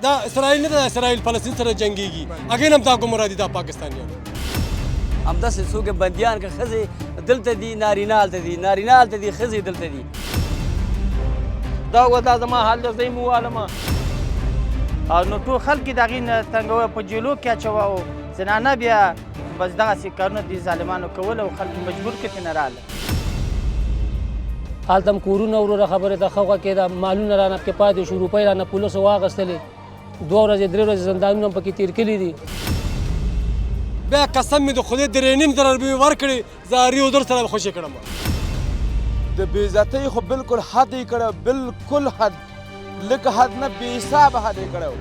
دا اسرائیل نه ده، اسرائیل فلسطین سره جنګېږي، هغې هم دا ګمراه دي دا پاکستانیان. همداسې څوک بندیان که ښځې دلته دي، نارینه هلته دي، نارینه هلته دي، ښځې دلته دي. دا زما حال دی، زه یې ووالمه او نو ټول خلک یې د هغې نه تنګوه، په جیلو کې اچوه او زنانه بیا بس دغسې کارونه دې ظالمانو کول او خلک مجبور کړي ترې نه راغله. هلته هم کورونه وروره خبرې ته ښه وکېده، مالونه رانه پکې پاتې شو، روپۍ رانه پولیسو واخیستلې، 2 ورځې 3 ورځې زندانونه هم پکې تېر کړي دي. بیا قسم مې د خدای 3.5 روپۍ ورکړې، زه هر یو در سره خوشي کړم. د بې عزتۍ خو بالکل حد یې کړی، بالکل حد، لږ حد نه بې حسابه حد یې کړی و.